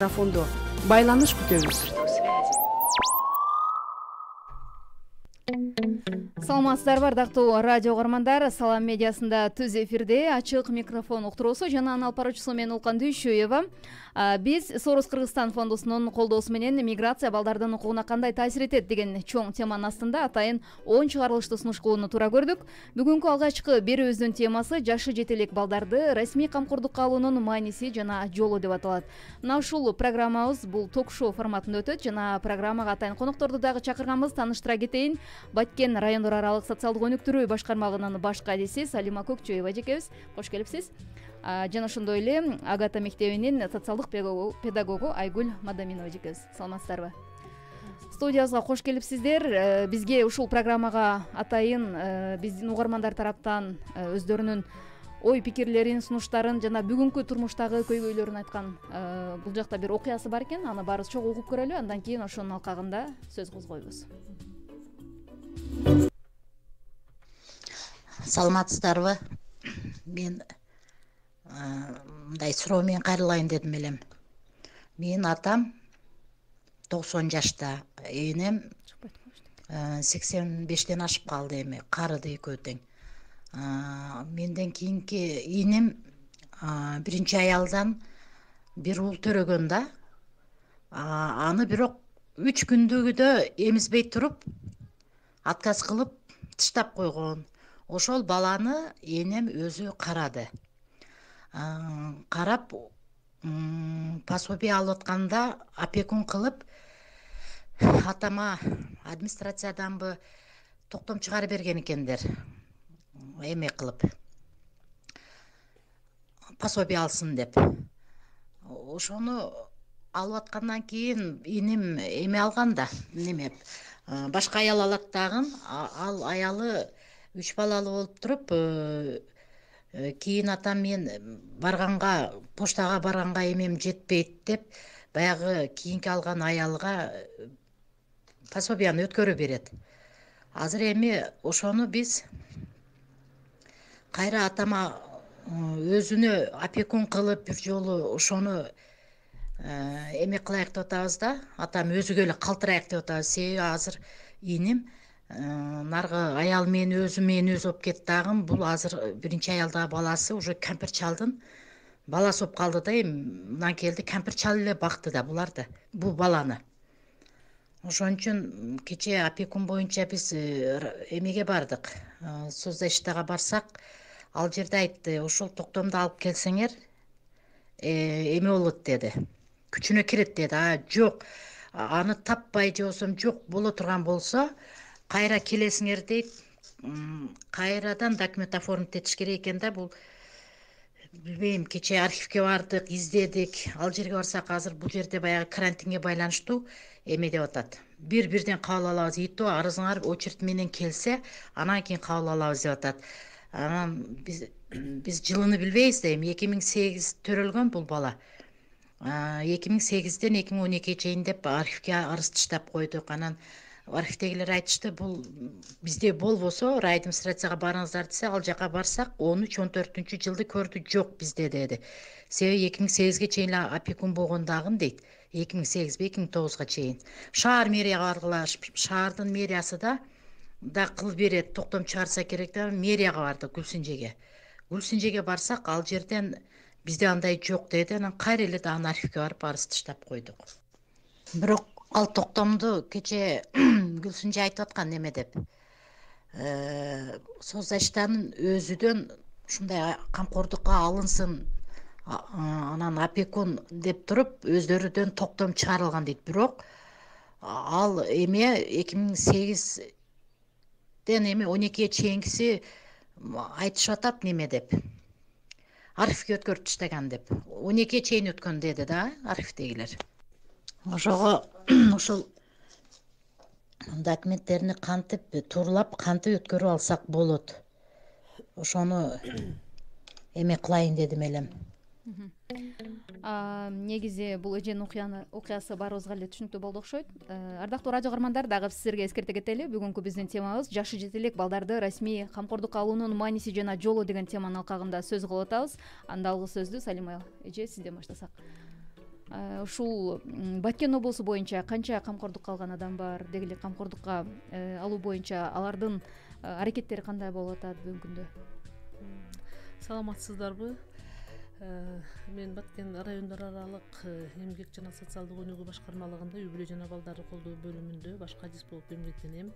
микрофондо байланыш күтөбүз. Саламатсыздарбы, ардактуу радио угармандар. Салам медиасында түз эфирде ачык микрофон уктуруусу жана анын алып баруучусу мен Улкан Дүйшөева. Биз Сорос Кыргызстан фондусунун колдоосу менен миграция балдардын укугуна кандай таасир этет деген чоң теманын астында атайын 10 чыгарылышты сунуштууну туура көрдүк. Бүгүнкү алгачкы берүүбүздүн темасы жашы жете элек балдарды расмий камкордукка алуунун мааниси жана жолу деп аталат. Мына ушул программабыз бул ток-шоу форматында өтөт жана программага атайын конокторду дагы чакырганбыз. Тааныштыра кетейин. Баткен райондор аралык социалдык өнүктүрүү башкармагынын баш кадиси Салима Көкчөева эжекебиз. Кош келипсиз. Жана ошондой эле Агата мектебинин социалдык педагогу Айгүл Мадаминова эжекебиз. Саламатсыздарбы? Студиябызга кош келипсиздер. Бизге ушул программага атайын биздин угармандар тараптан өздөрүнүн ой пикирлерин, сунуштарын жана бүгүнкү турмуштагы көйгөйлөрүн айткан бул жакта бир окуясы бар экен. Аны баарыбыз чогуу угуп көрөлү. Андан кийин ошонун алкагында сөз козгойбуз. Саламатсыздарбы? Мен мындай суроо менен кайрылайын дедим элем. Менин атам 90 жашта, энем 85-тен ашып калды, эми карыды экөө тең. Менден кийинки иним биринчи аялдан бир уул төрөгөн да. Аны бирок 3 күндөгүдө эмизбей туруп, отказ кылып таштап койгон. Ошол баланы энем өзү карады. Карап пособие алып атканда опекун кылып, атама администрацияданбы токтом чыгарып берген экендер. Эме кылып пособие алсын деп. Ошону алып аткандан кийин иним эме алган да, неме башка аял алат дагы. Ал аялы 3 балалы болуп туруп, кийин атам мен барганга, поштага барганга эмем жетпейт деп, баягы кийинки алган аялга пособияны өткөрүп берет. Азыр эми ошону биз кайра атама өзүнө опекун кылып бир жолу ошону эме кылайык деп атабыз да. Атам өзүгө эле калтырайык деп атабыз. Себеби азыр иним наргы аял мен өзү болуп кетти дагы. Бул азыр биринчи аялдагы баласы уже кампир чалдын баласы болуп калды да. Мындан келди кампир чал эле бакты да буларды, бул баланы. Ошон үчүн кече опекун боюнча биз эмеге бардык. Соцзащитага барсак, ал жерде айтты, ошол токтомду алып келсеңер эме болот деди. Күчүнө кирет деди. Жок, аны таппай же болсом жок боло турган болсо, кайра келесиңер дейт. Кайрадан документ оформить этиш керек экен да. Бул билбейм, кече архивке бардык, издедик. Ал жерге барсак, азыр бул жерде баягы карантинге байланыштуу эме деп атат. Бирден кабыл алабыз. Ито арызыңар очередь менен келсе, анан кийин кабыл алабыз деп атат. Анан биз жылыны билбейбиз да. 2008 төрөлгөн бул бала. 2008-ден 2012-ге чейин деп архивке арыз таштап койдук. Анан архивдегилер айтышты, бул бизде болбосо райадминистрацияга барыңыздар десе, ал жака барсак 13-14 жылды көрдү. Жок бизде деди. Себеби 2008-ге чейин опекун болгон дагы дейт. 2008-2009-га чейин. Шаар мэрияга баргылаш, шаардын мэриясы да кылып берет, токтом чыгарса керек да. Мэрияга барды, Гүлсинжеге барсак, ал жерден бизде андай жок деди. Анан кайра эле дагы архивке барып арыз таштап койдук. Бирок ал токтомду кече Гүлсинже айтып аткан неме деп. Соцзащитанын өзүдөн ушундай камкордукка алынсын, анан опекун деп туруп өздөрүдөн токтом чыгарылган дейт. Бирок ал эме 2008-ден эми 12-ге чейинкиси айтышып атат неме деп. Архивке өткөрүп таштаган деп. 12-ге чейин өткөн деди да архивдегилер. Ошого ошол документтерини кантип тууралап, кантип өткөрүп алсак болот. Ошону эме кылайын дедим элем. Негизи бул эженин окуясы баарыбызга эле түшүнүктүү болду окшойт. Ардактуу радио каармандар, дагы сиздерге эскерте кетели. Бүгүнкү биздин темабыз жашы жете элек балдарды расмий камкордукка алуунун мааниси жана жолу деген теманын алкагында сөз кылып атабыз. Анда алгы сөздү Салима эже сизден баштасак. ушул Баткен облусу боюнча канча камкордукка алган адам бар, деги эле камкордукка алуу боюнча алардын аракеттери кандай болуп атат бүгүнкү күндө? Саламатсыздарбы? Мен Баткен райондор аралык эмгек жана социалдык өнүгүү башкармалыгында үй бүлө жана балдарды колдоо бөлүмүндө баш кадис болуп эмгектенем.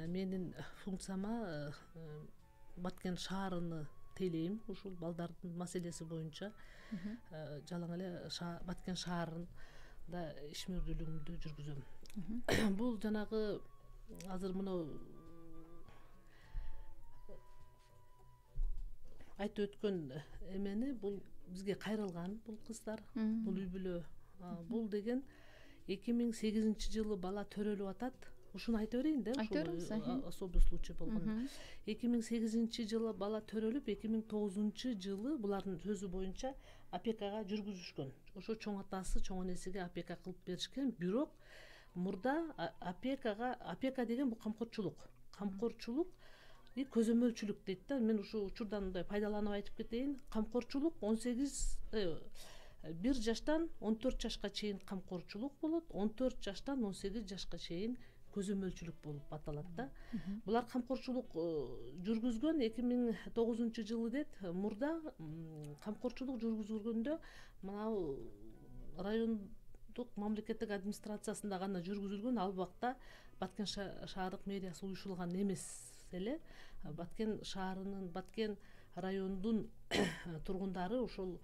Менин функцияма Баткен шаарыны тейлейм. Ушул балдардын маселеси боюнча жалаң эле Баткен шаарында ишмердүүлүгүмдү жүргүзөм. Бул жанагы азыр мына айтып өткөн эмени бул бизге кайрылган бул кыздар, бул үй бүлө. Бул деген 2008 жылы бала төрөлүп атат. Ушуну айта берейин да, ушул особый случай болгон. 2008 жылы бала төрөлүп, 2009 жылы булардын сөзү боюнча опекага жүргүзүшкөн. Ошо чоң атасы, чоң энесиге опека кылып беришкен. Бирок мурда опека деген бул камкорчулук и көзөмөлчүлүк дейт да. Мен ушу учурдан мындай пайдаланып айтып кетейин. Камкорчулук 1 жаштан 14 жашка чейин камкорчулук болот, 14 жаштан 18 жашка чейин көзөмөлчүлүк болуп аталат да. Булар камкорчулук жүргүзгөн 2009 жылы дейт. Мурда камкорчулук жүргүзүлгөндө мынау райондук мамлекеттик администрациясында гана жүргүзүлгөн. Ал убакта Баткен шаардык мэриясы уюшулган эмес эле. Баткен шаарынын, Баткен райондун тургундары ошол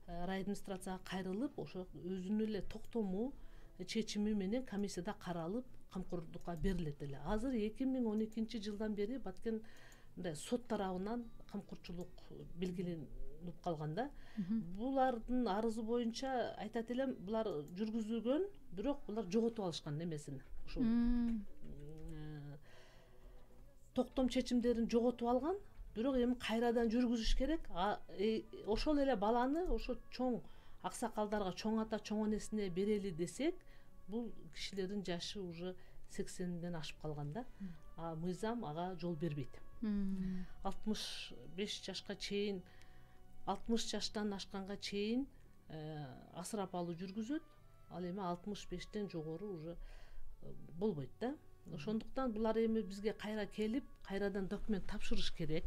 райадминистрацияга кайрылып, ошо өзүнүн эле токтому чечими менен комиссияда каралып камкордукка берилет эле. Азыр 2012 жылдан бери Баткен мындай сот тарабынан камкорчулук белгиленип калган да. Булардын арызы боюнча айтат элем, булар жүргүзүлгөн, бирок булар жоготуп алышкан эмесин. Ушул токтом чечимдерин жоготуп алган, бирок эми кайрадан жүргүзүш керек. Ошол эле баланы ошо чоң аксакалдарга, чоң ата, чоң энесине берели десек, бул кишилердин жашы уже 80ден ашып калган да. Мыйзам ага жол бербейт. 65 жашка чейин, 60 жаштан ашканга чейин асырап алуу жүргүзөт. Ал эми 65ден жогору уже болбойт да. Ошондуктан булар эми бизге кайра келип, кайрадан документ тапшырыш керек.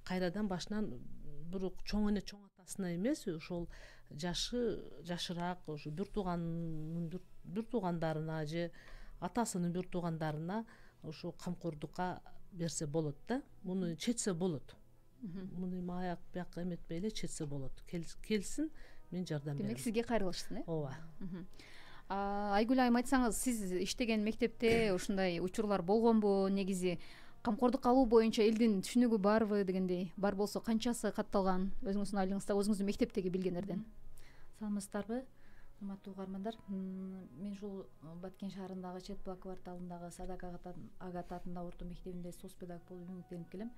Кайрадан башынан бирок чоң эне, чоң атасына эмес, ошол жашыраак, ошо бир туугандарына же атасынын бир туугандарына ошо камкордукка берсе болот да. Муну чечсе болот. Муну аяк бияк эметпей эле чечсе болот. Келсин, мен жардам берем. Демек сизге кайрылышсын, Ооба. Айгүл айым, айтсаңыз, сиз иштеген мектепте ушундай учурлар болгонбу? Негизи камкордук алуу боюнча элдин түшүнүгү барбы дегендей? Бар болсо канчасы катталган? Өзүңүздүн айылыңызда, өзүңүздүн мектептеги билгендерден. Саламатсыздарбы, урматтуу угармандар. Мен ушул Баткен шаарындагы Четбула кварталындагы Садак Агат атындагы орто мектебинде соцпедагог болуп эмгектенип келем.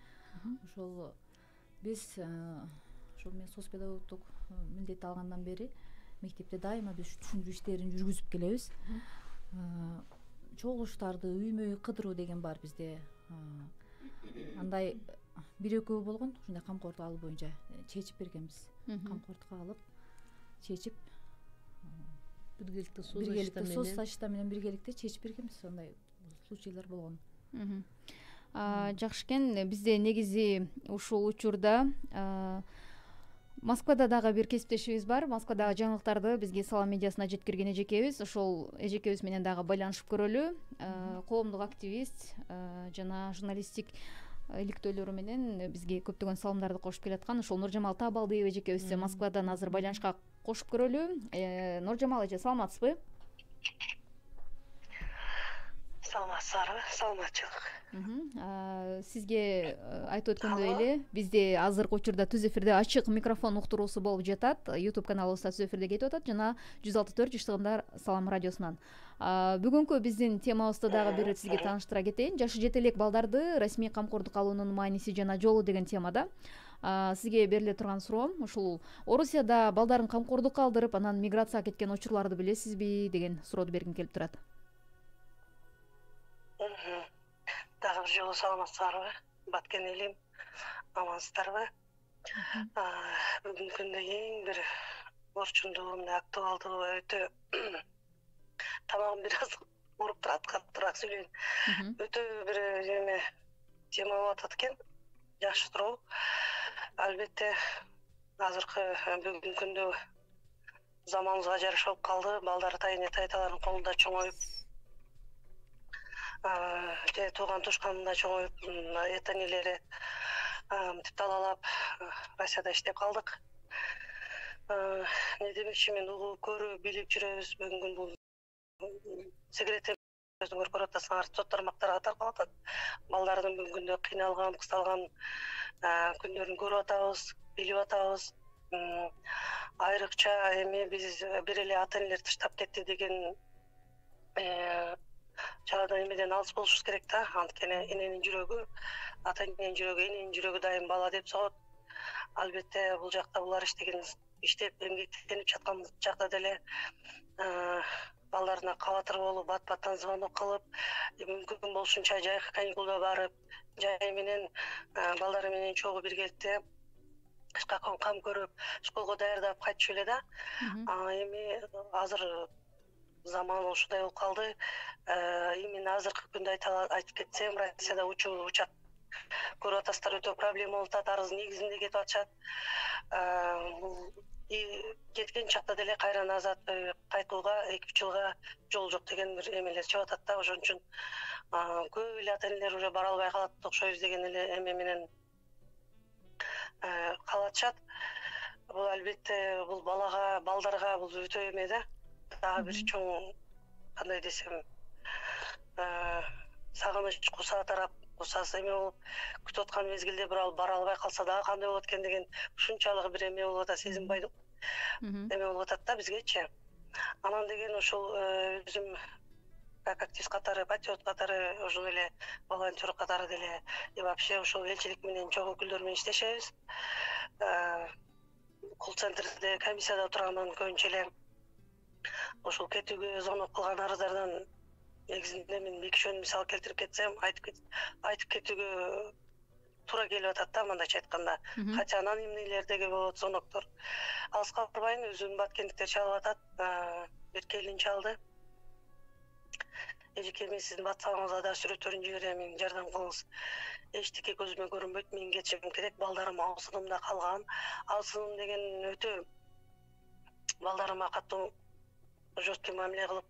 Ошол биз мен соцпедагогдук милдет алгандан бери мектепте дайыма биз түшүндүрүү иштерин жүргүзүп келебиз. Чогулуштарды үймө-үй кыдыруу деген бар бизде. Андай бир-экөө болгон ушундай камкордук алуу боюнча чечип бергенбиз. Камкордукка алып, чечип Биргеликте соц ачта менен биргеликте чечип бергенбиз. Сондай случайлар болгон. Жакшы экен. Бизде негизи ушул учурда Москвада дагы бир кесиптешибиз бар. Москвадагы жаңылыктарды бизге Салам медиасына жеткирген эжекебиз. Ошол эжекебиз менен дагы байланышып көрөлү. Коомдук активист жана журналисттик иликтөөлөрү менен бизге көптөгөн салымдарды кошуп келаткан ошол Нуржамал Табалдиев эжекебиз Москвадан азыр байланышка кошуп көрөлү. Нуржамал эже, саламатсызбы? Саламатсыздарбы? Саламатчылык. Сизге айтып өткөндөй эле, бизде азыркы учурда түз эфирде ачык микрофон уктуруусу болуп жатат. YouTube каналыбызда түз эфирде кетип атат жана 106.4 Жыштыгымдар Салам радиосунан. Бүгүнкү биздин темабызды дагы бир сизге тааныштыра кетейин. Жашы жете элек балдарды расмий камкордук алуунун мааниси жана жолу деген темада. Сизге бериле турган суроом ушул Орусияда балдарын камкордукка алдырып, анан миграцияга кеткен учурларды билесизби деген сурооду бергим келип турат. Дагы бир жолу саламатсыздарбы? Баткен элим, амансыздарбы? Бүгүнкү күндө эң бир орчундуу, мына актуалдуу өтө тамагым бир аз ооруп турат, каттыраак сүйлөйүн. Өтө бир эме тема болуп атат экен. Жакшы туруу. Албетте азыркы бүгүнкү күндө заманыбызга жараша болуп калды. Балдар тайталардын колунда чоңоюп, же тууган тушканында чоңоюп, эт энелери мынтип талаалап Россияда иштеп калдык. Не демекчи, мен угуп көрүп билип жүрөбүз. Бүгүнкү күн бул сигарет өзүңөр көрүп атасыңар, сот тармактарга таркалып атат. Балдардын бүгүнкү күндө кыйналган, кысталган күндөрүн көрүп атабыз, билип атабыз. Айрыкча эми биз бир эле ата энелер таштап кетти деген чарадан эмеден алыс болушубуз керек да. Анткени эненин жүрөгү, ата эненин жүрөгү, эненин жүрөгү дайым бала деп согот. Албетте бул жакта булар иштеп эмгектенип жаткан жакта деле балдарына кабатыр болуп, бат-баттан звонок кылып, мүмкүн болушунча жайкы каникулда барып, жай менен балдары менен чогуу биргеликте кам көрүп, школго даярдап кайтчу эле да. Эми азыр заман ушундай болуп калды. Именно азыркы күндө айтып кетсем, Россияда учак көрүп атасыздар, өтө проблема болуп атат, арыз негизинде кетип атышат. Кеткен чакта деле кайра назад кайтууга 2 жылга жол жок деген бир эмелер чыгып атат да. Ошон үчүн көп эле ата энелер уже бара албай калат окшойбуз деген эле эме менен калатышат. Бул албетте бул балдарга бул өтө эме да. Дагы бир чоң, кандай десем, сагыныч, кусасы эме болуп күтүп аткан мезгилде бирок бара албай калса дагы кандай болот экен деген ушунчалык бир эме болуп атат, сезинбайдык эме болуп атат да бизгечи. Анан деген ошол өзүм как активист катары, патриот катары, ошол эле волонтер катары деле и вообще ошол элчилик менен чогуу өкүлдөр менен иштешебиз. Колл-центрде комиссияда отургандан көбүнчө эле ошол кетүүгө звонок кылган арыздардан негизинде мен бекишөнү мисал келтирип кетсем, айтып кетүүгө туура келип атат да, мындайча айтканда. Хотя анонимныйлердеги болот звоноктор. Алыска барбайын, өзүнүн баткендиктер чалып атат. Бир келин чалды. Эжеке, мен сиздин WhatsApp-ыңызга да сүрөттөрүн жиберем, жардам кылыңыз. Эчтеке көзүмө көрүнбөйт, мен кетишим керек, балдарым аусынымда калган. Аусыным деген өтө балдарыма катуу жесткий мамиле кылып,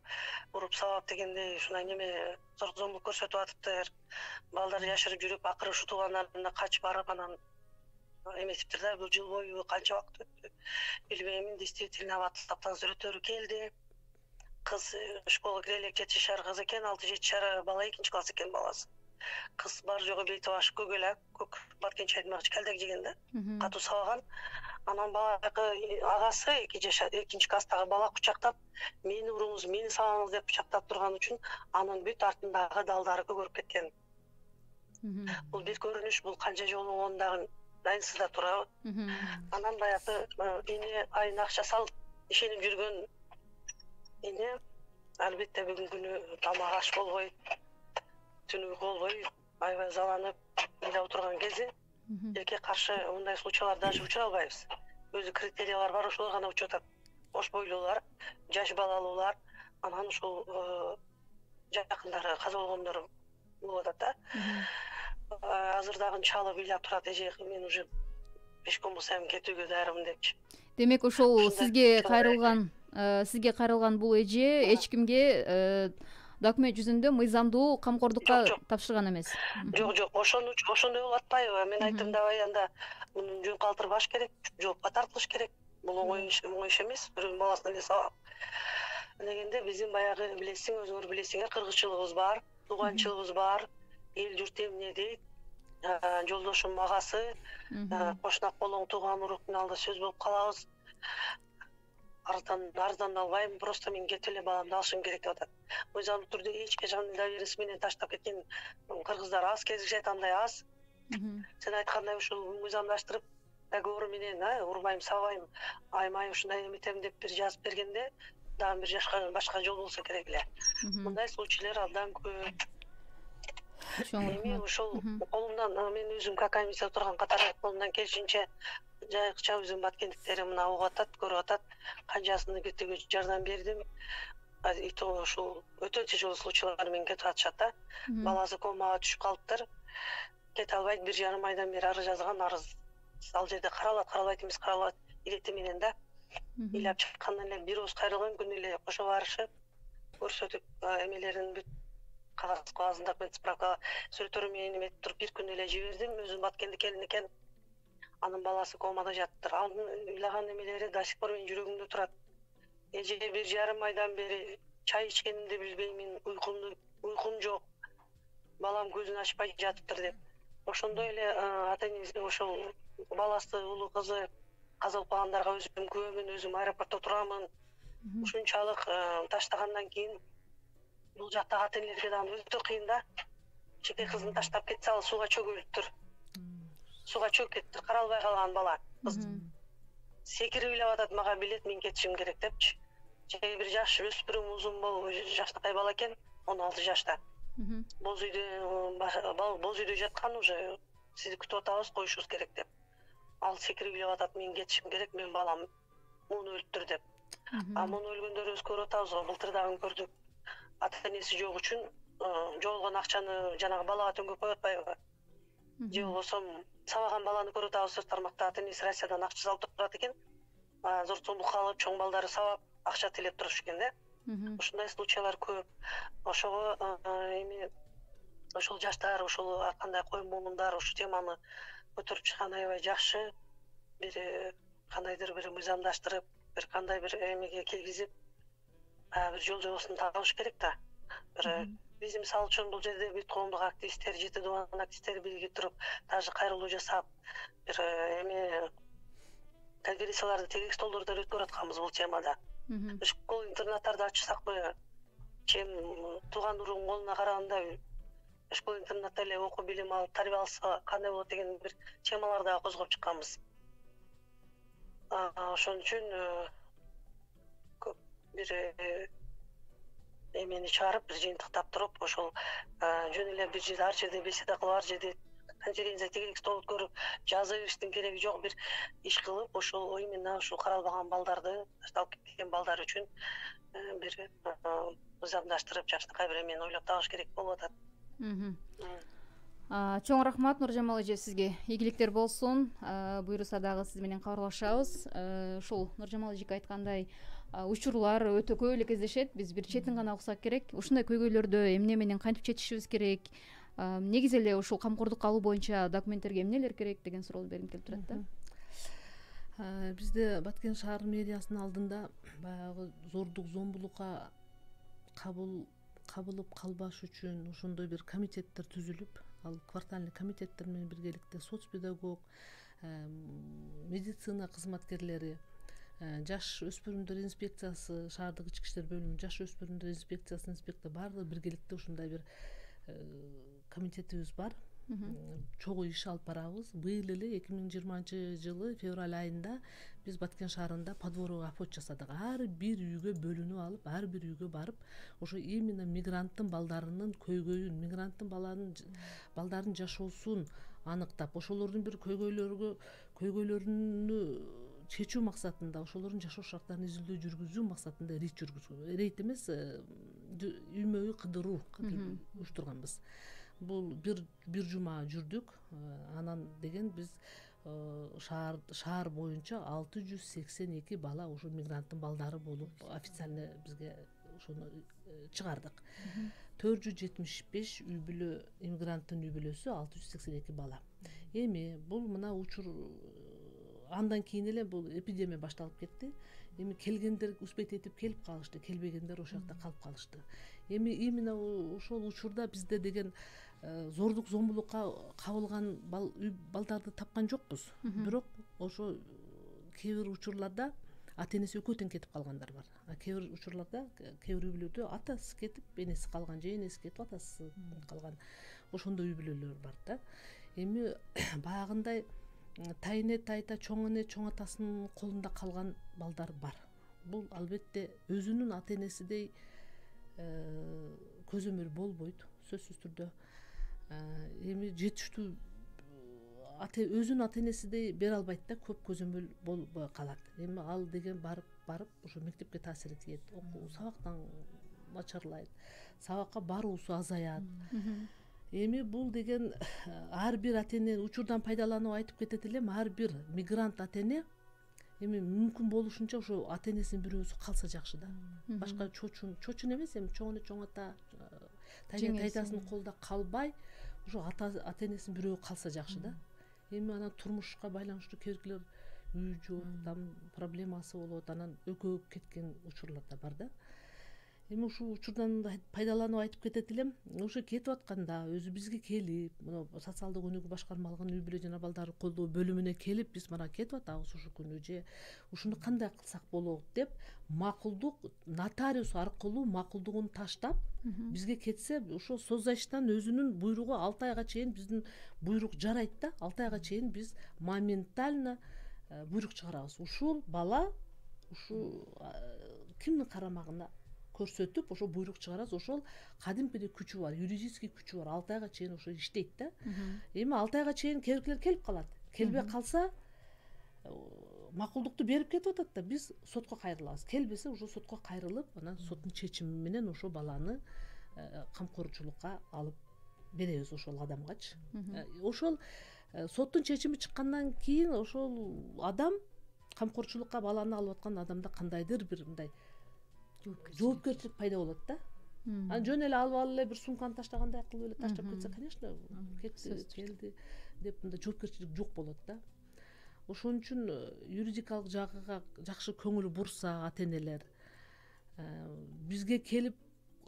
уруп сабап дегендей ушундай неме зомбулук көрсөтүп атыптыр. Балдар жашырып жүрүп, акыры ушу туугандарына качып барып, анан эметиптир да. Бул жыл бою канча убакыт өттү билбейм. Действительно WhatsApp-тан сүрөттөрү келди. Кыз школга кире элек 7 жашар кыз экен, 6-7 жашар бала, 2-класс экен баласы. Кыз бар жогу бети башы көк эле, көк баткен чайдын калдак жеген да, катуу сабаган. Анан баягы агасы 2-класстагы бала кучактап, мени уруңуз, мени сабаңыз деп кучактап турган үчүн анын бүт артындагы далдары көгөрүп кеткен. Бул бир көрүнүш, бул канча жолу болгону дагы дайынсыз да турабы. Анан баягы эне айына акча салып ишенип жүргөн эне албетте бүгүнкү күнү тамак аш болбой, түнү уйку болбой, аябай заланып ыйлап отурган кезде эркекке каршы мындай случайлар даже учура албайбыз. Өзү критериялар бар, ошолор гана учуп атат. Ош бойлуулар, жаш балалуулар, анан ушул жакындары каза болгондор болуп атат да. Азыр дагы чалып ыйлап турат, эже, мен уже 5 күн болсо эми кетүүгө даярмын депчи. Демек ошол сизге кайрылган бул эже эч кимге документ жүзүндө мыйзамдуу камкордукка тапшырган эмес. Жок, ошондой болуп атпайбы? Мен айттым давай, анда муну жөн калтырбаш керек, жоопко тартылыш керек. Бул оңой иш эмес, бирөөнүн баласын эле сабап. Дегенде биздин баягы билесиң, өзүңөр билесиңер, кыргызчылыгыбыз бар, тууганчылыгыбыз бар, эл журт эмне дейт, жолдошум агасы, кошунак болоң, тууган уруктун алдында сөз болуп калабыз. Арыздан албайм, просто мен кетип эле баламды алышым керек деп атат. Мыйзамдуу түрдө эч качан доверенность менен таштап кеткен кыргыздар аз, кезигишет андай аз. Сен айткандай ушул мыйзамдаштырып, договор менен урбайм, сабайм, аймай ушундай эметем деп бир жазып бергенде, дагы бир башка жол болсо керек эле. Мындай случайлар абдан көп. Эми ошол колумдан, мен өзүм как комиссия отурган катары колумдан келишинче жайыкча өзүм баткендиктери мына угуп атат, көрүп атат. Канчасыны кетүүгө жардам бердим. И то ушул өтө тяжелый случайлар менен кетип атышат да. Баласы комага түшүп калыптыр. Кете албайт, 1,5 айдан бери арыз жазган, арыз ал жерде каралбайт эмес, каралбайт ирети менен да. Ыйлап чыккандан эле бир ооз кайрылган күнү эле кошо барышып, көрсөтүп эмелерин бүт кагаз документ справка сүрөттөрү менен эметип туруп бир күнү эле жибердим. Өзүм Баткенде келин экен. Анын баласы комада жаттыр. Анын ыйлаган эмелери до сих пор менин жүрөгүмдө турат. Эже 1,5 айдан бери чай ичкенимди билбеймин, уйкум жок. Балам көзүн ачпай жатыптыр деп. Ошондой эле ата-энеси ошол баласы, улуу кызы каза болуп калгандарга өзүм күбөмүн, өзүм аэропортто турамын. Ушунчалык таштагандан кийин бул жактагы ата-энелерге дагы өтө кыйын да. Жеке кызын таштап кетсе, ал сууга чөгүлүптүр. Сууга чөгүп кетиптир, каралбай калган бала. Кыз секирип ыйлап атат, мага билет, мен кетишим керек депчи. Бир жаш өспүрүм, узун болуп, жаштакай бала экен, 16 жашта. Боз үйдө жаткан уже, сизди күтүп атабыз, коюшубуз керек деп. Ал секирип ыйлап атат, мен кетишим керек, мен балам муну өлтүр деп. Муну өлгөндөрүбүз көрүп атабыз го, былтыр дагы көрдүк. Ата-энеси жок үчүн жоголгон акчаны жанагы балага төңгөп коюп атпайбы? Же болбосо сабаган баланы көрүп атабыз, соц тармакта ата-энеси Россиядан акча салып турат экен. Зор зомбулукка алып, чоң балдары сабап, акча тилеп туруш экен да. Ушундай случайлар көп. Ошого эми ошол жаштар, ошол ар кандай коюм муундар ушу теманы көтөрүп чыккан аябай жакшы. Бир кандайдыр бир мыйзамдаштырып, бир кандай бир эмеге киргизип, бир жол жобосун табыш керек да. Бир биз мисалы үчүн бул жерде бүт коомдук активисттер, жети дубан активисттери биригип туруп, даже кайрылуу жасап, бир эме конференцияларды тегек столдордо өткөрүп атканбыз бул темада. Школ интернаттарды ачсакпы, чем тууган уругун колуна караганда школ интернатта эле окуп билим алып, тарбия алса кандай болот деген бир темаларды козгоп чыкканбыз. Ошон үчүн бир эмени чыгарып, бир жыйынтыктап туруп, ошол жөн эле бир жерде ар жерде беседа кылып, ар жерде конференция тегерек стол өткөрүп, жаза бериштин кереги жок, бир иш кылып, ошол именно ушул каралбаган балдарды, ташталып кеткен балдар үчүн бир мыйзамдаштырып, жаштакай бир эмени ойлоп табыш керек болуп атат. Чоң рахмат Нуржамал эже, сизге ийгиликтер болсун. Буйруса дагы сиз менен кабарлашабыз. Ушул Нуржамал эжеге айткандай учурлар өтө көп эле кездешет. Биз бир четин гана уксак керек. Ушундай көйгөйлөрдө эмне менен кантип чечишибиз керек? Негизи эле ушул камкордук алуу боюнча документтерге эмнелер керек деген суроолду бергим келип турат да. Бизде Баткен шаар мэриясынын алдында баягы зордук, зомбулукка кабылып калбаш үчүн ошондой бир комитеттер түзүлүп, ал квартальный комитеттер менен биргеликте соцпедагог, медицина кызматкерлери, жаш өспүрүмдөр инспекциясы, шаардык ички иштер бөлүмүнүн жаш өспүрүмдөр инспекциясынын инспектор баардыгы биргеликте ушундай бир комитетибиз бар. Чогуу иш алып барабыз. Быйыл эле 2020 февраль айында биз Баткен шаарында подворовый обход жасадык. Ар бир үйгө бөлүнүп алып, ар бир үйгө барып, ошо именно мигранттын балдарынын көйгөйүн, мигранттын балдардын жашоосун аныктап, ошолордун бир көйгөйлөрүнү чечүү максатында, ошолордун жашоо шарттарын изилдөө жүргүзүү максатында рейд эмес, үймө үй кыдыруу уюштурганбыз. Бул бир жума жүрдүк. Анан деген биз шаар боюнча 682 бала ушу мигранттын балдары болуп официально бизге ошону чыгардык. 475 үй бүлө, иммигранттын үй бүлөсү 682 бала. Эми бул мына учур андан кийин эле бул эпидемия башталып кетти. Эми келгендер успеть этип келип калышты, келбегендер ошол жакта калып калышты. Эми именно ошол учурда бизде деген зордук, зомбулукка кабылган балдарды тапкан жокпуз. Бирок ошо кээ бир учурларда ата-энеси экөө тең кетип калгандар бар. Кээ бир учурларда, кээ бир үй бүлөдө атасы кетип, энеси калган, же энеси кетип, атасы калган. Ошондой үй бүлөлөр бар да. Эми баягындай тайыне тайта, чоң эне чоң атасынын колунда калган балдар бар. Бул албетте өзүнүн ата-энесидей көзөмөл болбойт, сөзсүз түрдө. Эми жетиштүү өзүнүн ата энесидей бере албайт да, көп көзөмөл болбой калат. Эми ал деген барып ошо мектепке таасир тиет, сабактан начарлайт, сабакка баруусу азаят. Эми бул деген ар бир ата эне учурдан пайдаланып айтып кетет элем, ар бир мигрант ата эне эми мүмкүн болушунча ошо ата энесинин бирөөсү калса жакшы да. Башка чочун эмес, эми чоң ата тайтасынын колунда калбай, ошо ата энесинин бирөө калса жакшы да. Эми анан турмушка байланыштуу кээбиркилер үй жок, там проблемасы болот, анан экөөп кеткен учурлар да бар да. Эми ушул учурдан пайдаланып айтып кетет элем, ошо кетип атканда өзү бизге келип, мына социалдык өнүгүү башкармалыгынын үй бүлө жана балдарды колдоо бөлүмүнө келип, биз мына кетип атабыз ушул күнү, же ушуну кандай кылсак болот деп макулдук нотариус аркылуу макулдугун таштап бизге кетсе, ошо соцзащитанын өзүнүн буйругу 6 айга чейин биздин буйрук жарайт да, 6 айга чейин биз моментально буйрук чыгарабыз. Ушул бала ушул кимдин карамагына көрсөтүп ошо буйрук чыгарабыз, ошол кадимкидей күчү бар, юридический күчү бар, 6 айга чейин ошо иштейт да. Эми 6 айга чейин кээбиркилер келип калат, келбей калса макулдукту берип кетип атат да, биз сотко кайрылабыз. Келбесе ошо сотко кайрылып, анан соттун чечими менен ошо баланы камкорчулукка алып беребиз ошол адамгачы. Ошол соттун чечими чыккандан кийин ошол адам камкорчулукка баланы алып аткан адамда кандайдыр бир мындай жоопкерчилик пайда болот да. Анан жөн эле алып алып эле бир сумканы таштагандай кылып эле таштап кетсе, конечно, кетти, келди деп мындай жоопкерчилик жок болот да. Ошон үчүн юридикалык жагыга жакшы көңүл бурса ата энелер, бизге келип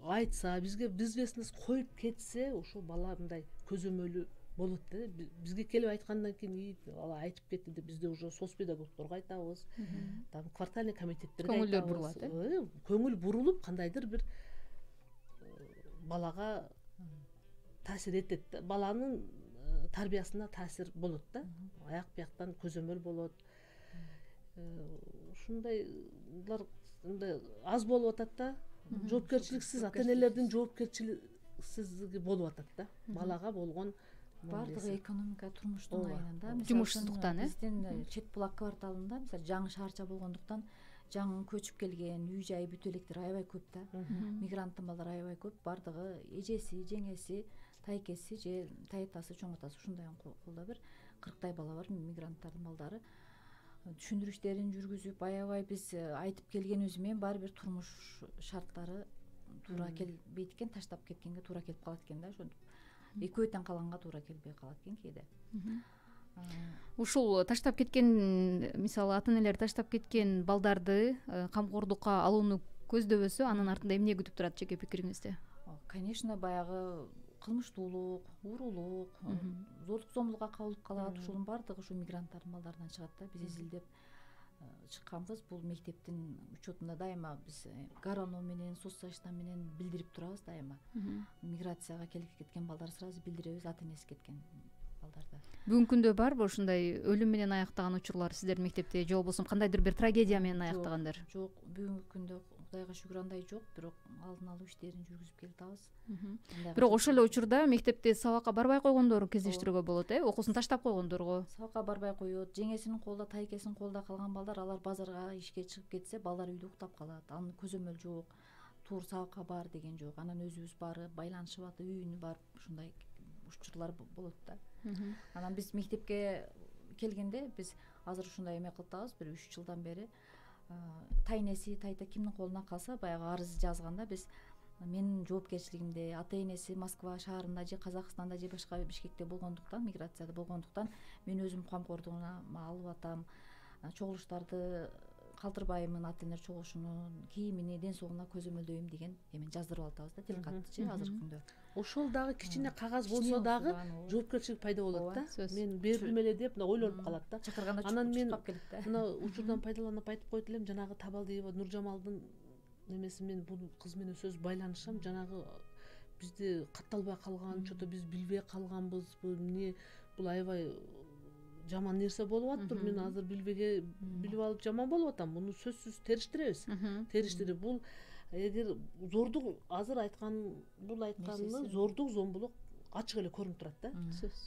айтса, бизге бизнес коюп кетсе, ошо бала мындай көзөмөлү болот да. Бизге келип айткандан кийин бала айтып кетти деп бизде уже соц педагогдорго айтабыз, там квартальный комитеттерге көңүлдөр бурулат, көңүл бурулуп кандайдыр бир балага таасир этет да, баланын тарбиясына таасир болот да, аяк бияктан көзөмөл болот. Ушундайлар мындай аз болуп атат да, жоопкерчиликсиз ата энелердин жоопкерчиликсиздиги болуп атат да, балага болгон баардыгы экономика, турмуштун айынан да. Жумушсуздуктан, биздин чет булак кварталында, мисалы, жаңы шаарча болгондуктан жаңы көчүп келген үй жай бүт электер аябай көп да. Мигранттын балдары аябай көп, баардыгы эжеси, жеңеси, тайкеси же тайтасы, чоң атасы ушундай колдо бир 40 бала бар мигранттардын балдары. Түшүндүрүштерин жүргүзүп, аябай биз айтып келгенибиз менен баары бир турмуш шарттары туура келбейт экен, таштап кеткенге туура келип калат экен да. Ошентип экөөтөн калганга туура келбей калат экен кээде. Ушул таштап кеткен, мисалы ата энелер таштап кеткен балдарды камкордукка алууну көздөбөсө, анын артында эмне күтүп турат жеке пикириңизде? Конечно, баягы кылмыштуулук, уурулук, зорлук зомбулукка кабылып калат. Ушунун баардыгы ушу мигранттардын балдарынан чыгат да. Биз изилдеп чыкканбыз. Бул мектептин учетунда дайыма биз гарано менен, соцзащита менен билдирип турабыз дайыма. Миграцияга келип кеткен балдар сразу билдиребиз, ата энеси кеткен балдарды. Бүгүнкү күндө барбы ушундай өлүм менен аяктаган учурлар сиздердин мектепте, же болбосо кандайдыр бир трагедия менен аяктагандар? Жок, бүгүнкү күндө Кудайга шүгүр андай жок, бирок алдын алуу иштерин жүргүзүп келатабыз. Бирок ошол эле учурда мектепте сабакка барбай койгондору кездештирүүгө болот, окуусун таштап койгондорго. Сабакка барбай коет, жеңесинин колунда, тайкесинин колунда калган балдар, алар базарга, ишке чыгып кетсе, балдар үйдө уктап калат. Анын көзөмөл жок, туура сабакка бар деген жок. Анан өзүбүз барып, байланышып атып, үйүнө барып, ушундай учурлар болот да. Анан биз мектепке келгенде, биз азыр ушундай эме кылып атабыз, бир 3 жылдан бери тайнеси, тайта кимдин колуна калса, баягы арыз жазганда биз менин жоопкерчилигимде ата энеси Москва шаарында же Казакстанда же башка Бишкекте болгондуктан, миграцияда болгондуктан мен өзүм камкордугуна алып атам, чогулуштарды калтырбаймын, ата энелер чогулушунун кийимини, ден соолугуна көзөмөлдөйм деген эмен жаздырып атабыз да, тилкатчы азыркы күндө. Ошол дагы кичине кагаз болсо дагы жоопкерчилик пайда болот да. Мен бердим эле деп ойлонуп калат да. Чакырганда анан мен чыккап келет да. мына учурдан пайдаланып айтып койт элем, жанагы Табалдиева Нуржамалдын немеси, мен бул кыз менен сөз байланышам, жанагы бизде катталбай калган, чото биз билбей калганбыз, бул эмне, бул аябай жаман нерсе болуп атыптыр. Мен азыр билип алып жаман болуп атам. Муну сөзсүз териштиребиз. Териштирип, бул эгер зордук, азыр айткан, бул айтканы зордук, зомбулук ачык эле көрүнүп турат да.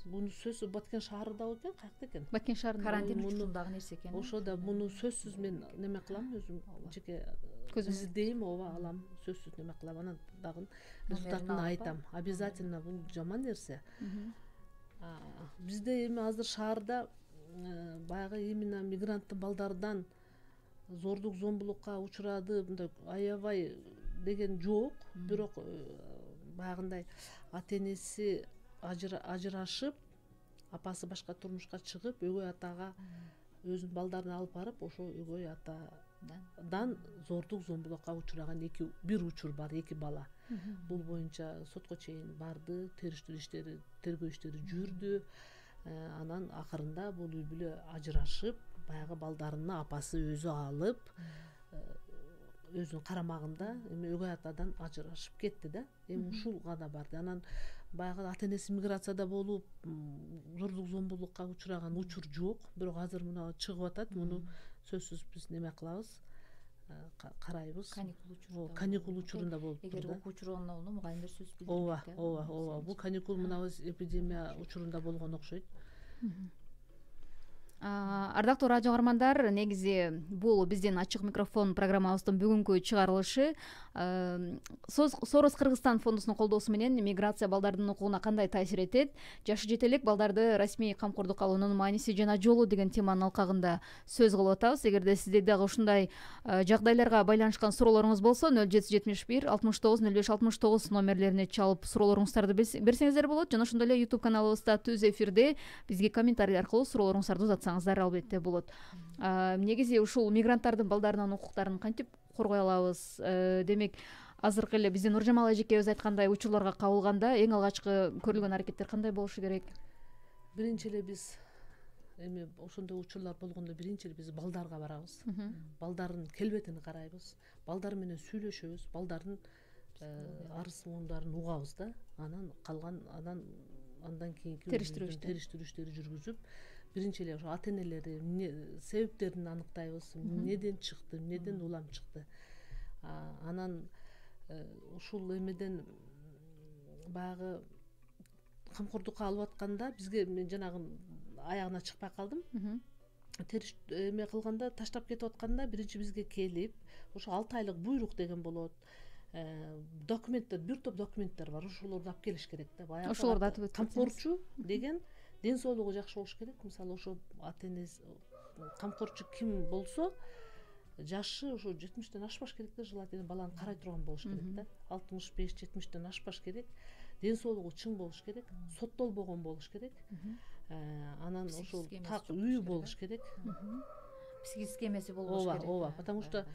Муну сөзсүз Баткен шаары да экен, каякта экен? Баткен шаарында карантин учурундагы нерсе экен. Ошода муну сөзсүз мен неме кылам, өзүм жеке издейм, ооба алам, сөзсүз неме кылам, анан дагы результатын айтам. Обязательно бул жаман нерсе. Бизде эми азыр шаарда баягы именно мигранттын балдардан зордук зомбулукка учурады, мындай аябай деген жок, бирок баягындай ата энеси ажырашып, апасы башка турмушка чыгып, өгөй атага өзүнүн балдарын алып барып, ошо өгөй атадан зордук зомбулукка учураган бир учур бар, 2 бала. Бул боюнча сотко чейин барды, териштирүү иштери, тергөө иштери жүрдү. Анан акырында бул үй бүлө ажырашып, баягы балдарыны апасы өзү алып, өзүнүн карамагында эми өгөй атадан ажырашып кетти да. Эми ушул гана барды. Анан баягы ата энеси миграцияда болуп, зордук зомбулукка учураган учур жок, бирок азыр мына чыгып атат. Муну сөзсүз биз неме кылабыз, карайбыз. Каникул учурунда болуп турду. Эгер окуучу мугалимдер сөз билдирет. Ооба. Бул каникул мына эпидемия учурунда болгон окшойт. Ардактуу радио каармандар, негизи бул биздин ачык микрофон программабыздын бүгүнкү чыгарылышы. Сорос Кыргызстан фондусунун колдоосу менен миграция балдардын укугуна кандай таасир этет, жашы жете элек балдарды расмий камкордукка алуунун мааниси жана жолу деген теманын алкагында сөз кылып атабыз. Эгерде сизде дагы ушундай жагдайларга байланышкан суроолоруңуз болсо 0771 69 05 69 номерлерине чалып суроолоруңуздарды берсеңиздер болот. Жана ошондой эле YouTube каналыбызда түз эфирде бизге комментарий аркылуу суроолоруңуздарды узатсаңыздар албетте болот. Негизи ушул мигранттардын балдарынын укуктарын кантип коргой алабыз? Демек, азыркы эле биздин Нуржамал эжекебиз айткандай учурларга кабылганда эң алгачкы көрүлгөн аракеттер кандай болушу керек? Биринчи эле биз эми ошондой учурлар болгондо биринчи эле биз балдарга барабыз. Балдардын келбетин карайбыз, балдар менен сүйлөшөбүз, балдардын арыз муңдарын угабыз да. Анан калган андан кийинки териштирүү иштери жүргүзүп, биринчи эле ошо ата энелери себептерин аныктайбыз. Неден чыкты, неден улам чыкты. Анан ушул эмеден баягы камкордукка алып атканда бизге, мен жанагы аягына чыкпай калдым. Эме кылганда, таштап кетип атканда биринчи бизге келип, ошо 6 айлык буйрук деген болот. Документтер, бир топ документтер бар, ошолорду алып келиш керек да. Баягы Ошолорду айтып өтсөңүз. Камкорчу деген ден соолугу жакшы болуш керек. Мисалы ошо ата энеси камкорчу ким болсо, жашы ошо 70тен ашпаш керек да, желательно баланы карай турган болуш керек да. 65-70тен ашпаш керек. Ден соолугу чың болуш керек, соттолбогон болуш керек. Анан ошол так үй болуш керек. Психический эмеси болбош керек. Ооба, потому что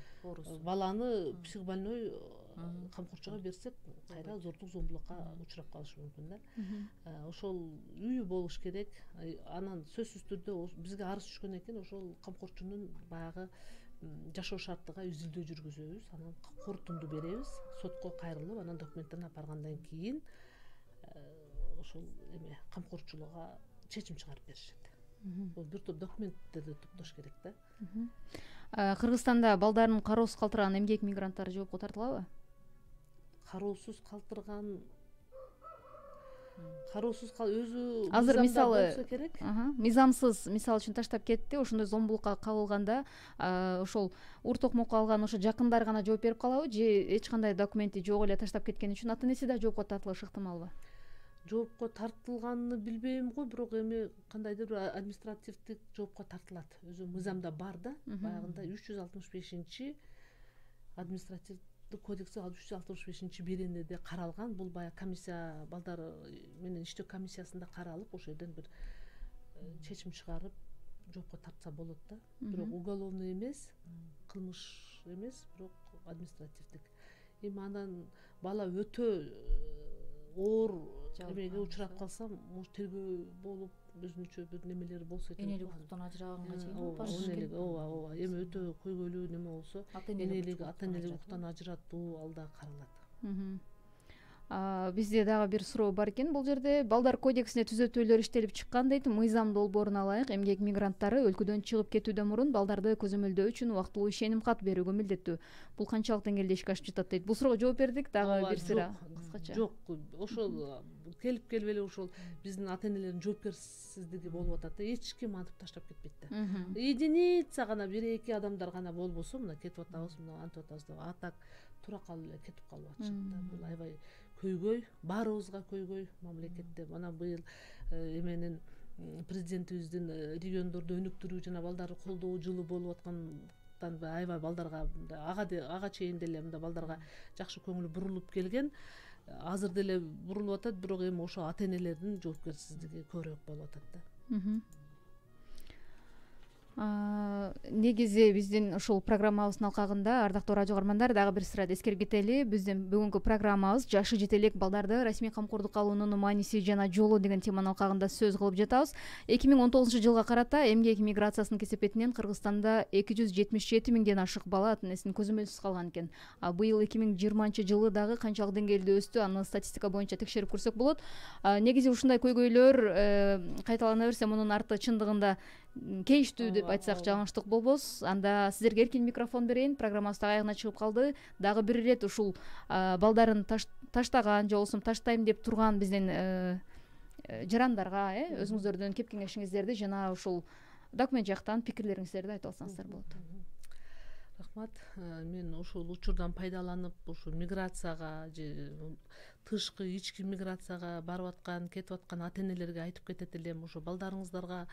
баланы психбольной камкорчуга берсек, кайра зордук зомбулукка учурап калышы мүмкүн да. Ошол үй болуш керек. Анан сөзсүз түрдө бизге арыз түшкөндөн кийин ошол камкорчунун баягы жашоо шартыга изилдөө жүргүзөбүз. Анан корутунду беребиз, сотко кайрылып, анан документтерин алып баргандан кийин ошол эме камкорчулукка чечим чыгарып беришет. Бул бир топ документтерди топтош керек да. Кыргызстанда балдарын кароосуз калтырган эмгек мигранттары жоопко тартылабы? Кароосуз калтырган, өзү азыр мисалы болсо керек. Мыйзамсыз, мисалы үчүн таштап кетти, ошондой зомбулукка кабылганда, ошол ур токмокко алган ошо жакындар гана жооп берип калабы, же эч кандай документи жок эле таштап кеткен үчүн ата энеси да жоопко тартылышы ыктымалбы? Жоопко тартылганын билбейм го, бирок эми кандайдыр бир административдик жоопко тартылат. Өзү мыйзамда бар да, баягында 365 административдик кодекси 365 беренеде каралган. Бул баягы комиссия, балдар менен иштөө комиссиясында каралып, ошол жерден бир чечим чыгарып жоопко тартса болот да. Бирок уголовный эмес, кылмыш эмес, бирок административдик. Эми андан бала өтө оор эмеге учурап калса, может тергөө болуп, өзүнчө бир немелери болсо экен. Энелик укуктан ажыраганга чейин. Ооба, эми өтө көйгөйлүү неме болсо, ата энелик укуктан ажыратуу ал да каралат. Бизде дагы бир суроо бар экен бул жерде. Балдар кодексине түзөтүүлөр иштелип чыккан дейт. Мыйзам долбооруна ылайык эмгек мигранттары өлкөдөн чыгып кетүүдөн мурун балдарды көзөмөлдөө үчүн убактылуу ишеним кат берүүгө милдеттүү. Бул канчалык деңгээлде ишке ашып жатат дейт. Бул суроого жооп бердик, дагы бир сыра кыскача. Жок, ошол келип эле ошол биздин ата энелердин жоопкерсиздиги болуп атат. Эч ким антип таштап кетпейт да. Единица гана, 1-2 адамдар гана болбосо, мына кетип атабыз, мына антип атабыз деп атак тура калып эле кетип калып атышат да. Бул аябай көйгөй, баарыбызга көйгөй мамлекетте. Мына быйыл эменин президентибиздин региондорду өнүктүрүү жана балдарды колдоо жылы болуп аткандан аябай балдарга ага чейин деле мындай балдарга жакшы көңүл бурулуп келген. Азыр деле бурулуп атат, бирок эми ошо ата энелердин жоопкерсиздиги көбүрөөк болуп атат да. Негизи биздин ушул программабыздын алкагында, ардактуу радио угармандар, дагы бир сыра эскерip кетели. Биздин бүгүнкү программабыз жашы жете элек балдарды расмий камкордукка алуунун мааниси жана жолу деген теманын алкагында сөз кылып жатабыз. 2019-жылга карата эмгек миграциясынын кесепетинен Кыргызстанда 277 миңден ашык бала ата энесин көзөмөлсүз калган экен. Быйыл 2020-жылы дагы канчалык деңгээлде өстү, аны статистика боюнча текшерип көрсөк болот. Негизи ушундай көйгөйлөр кайталана берсе, мунун арты чындыгында кейиштүү деп айтсак жалгынчтык болбос. Анда сиздерге эркин микрофон берейин. Программабыз аягына чыгып калды. Дагы бир ирет ушул балдарын таштаган же болбосо таштайм деп турган биздин жарандарга өзүңүздөрдүн кеп кеңешиңиздерди жана ушул документ жактан пикирлериңиздерди айтып алсаңыздар болот. Рахмат. Мен ушул учурдан пайдаланып, ушул миграцияга же тышкы ички миграцияга барып аткан, кетип аткан ата энелерге айтып кетет элем, ошо балдарыңыздарга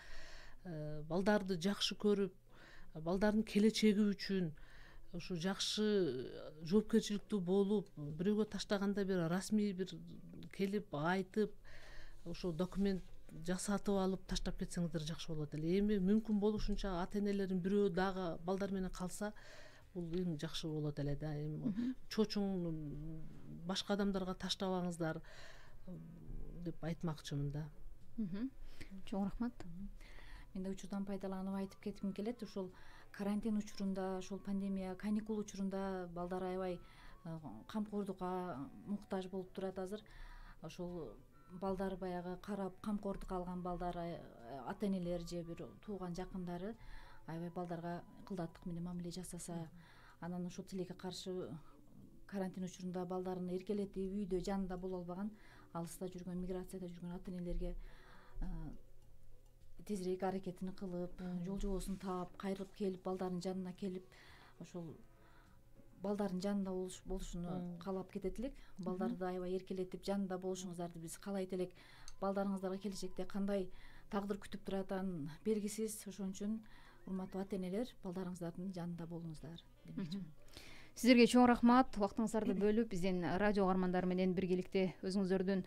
балдарды жакшы көрүп, балдардын келечеги үчүн ушу жакшы жоопкерчиликтүү болуп, бирөөгө таштаганда бир расмий бир келип айтып, ошо документ жасатып алып таштап кетсеңиздер жакшы болот эле. Эми мүмкүн болушунча ата энелердин бирөө дагы балдар менен калса, бул эң жакшы болот эле да. Эми чочуң башка адамдарга таштабаңыздар деп айтмакчымын да. Чоң рахмат. Мен да учурдан пайдаланып айтып кетким келет. Ушул карантин учурунда, ушул пандемия, каникул учурунда балдар аябай камкордукка муктаж болуп турат азыр. Ошол балдар баягы карап камкордукка алган балдар, ата энелер же бир тууган жакындары аябай балдарга кылдаттык менен мамиле жасаса, анан ушул тилекке каршы карантин учурунда балдарын эркелетип үйдө жанында боло албаган, алыста жүргөн, миграцияда жүргөн ата энелерге тезирээк аракетин кылып, жол жобосун таап, кайрылып келип, балдардын жанына келип, ошол балдардын жанында болушуну каалап кетет элек. Балдарды аябай эркелетип, жанында болушуңуздарды биз каалайт элек. Балдарыңыздарга келечекте кандай тагдыр күтүп туратын белгисиз. Ошон үчүн урматтуу ата энелер, балдарыңыздардын жанында болуңуздар демекчимин. Сиздерге чоң рахмат. Убактыңыздарды бөлүп, биздин радио угармандары менен биргеликте өзүңүздөрдүн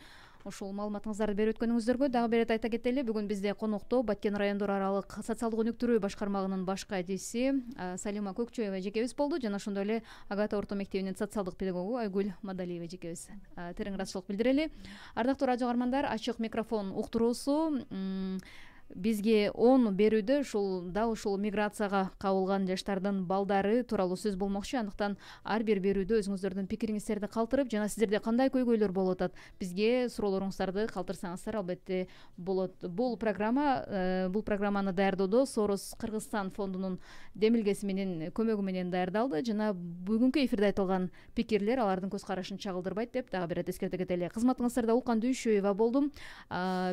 ошол маалыматыңыздарды берип өткөнүңүздөргө дагы бир айта кетели. Бүгүн бизде конокто Баткен райондор аралык социалдык өнүктүрүү башкармагынын баш кайдиси Салима Көкчөева жекебиз болду жана ошондой эле Агата орто мектебинин социалдык педагогу Айгүл Мадалиева жекебиз. Терең ыраазычылык билдирели. Ардактуу радио угармандар, ачык микрофон уктуруусу бизге 10 берүүдө дал ушул миграцияга кабылган жаштардын балдары тууралуу сөз болмокчу. Андыктан ар бир берүүдө өзүңүздөрдүн пикириңиздерди калтырып жана сиздерде кандай көйгөйлөр болуп атат, бизге суроолоруңуздарды калтырсаңыздар албетте болот. Бул программаны даярдоодо Soros Кыргызстан фондунун демилгеси менен, көмөгү менен даярдалды жана бүгүнкү эфирде айтылган пикирлер алардын көз карашын чагылдырбайт деп дагы бир эскерте кетели. Кызматыңыздарда Улкан Дүйшөева болдум.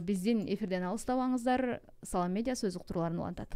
Биздин эфирден алыстабаңыздар. Салам медиа сөз уктурууларын улантат.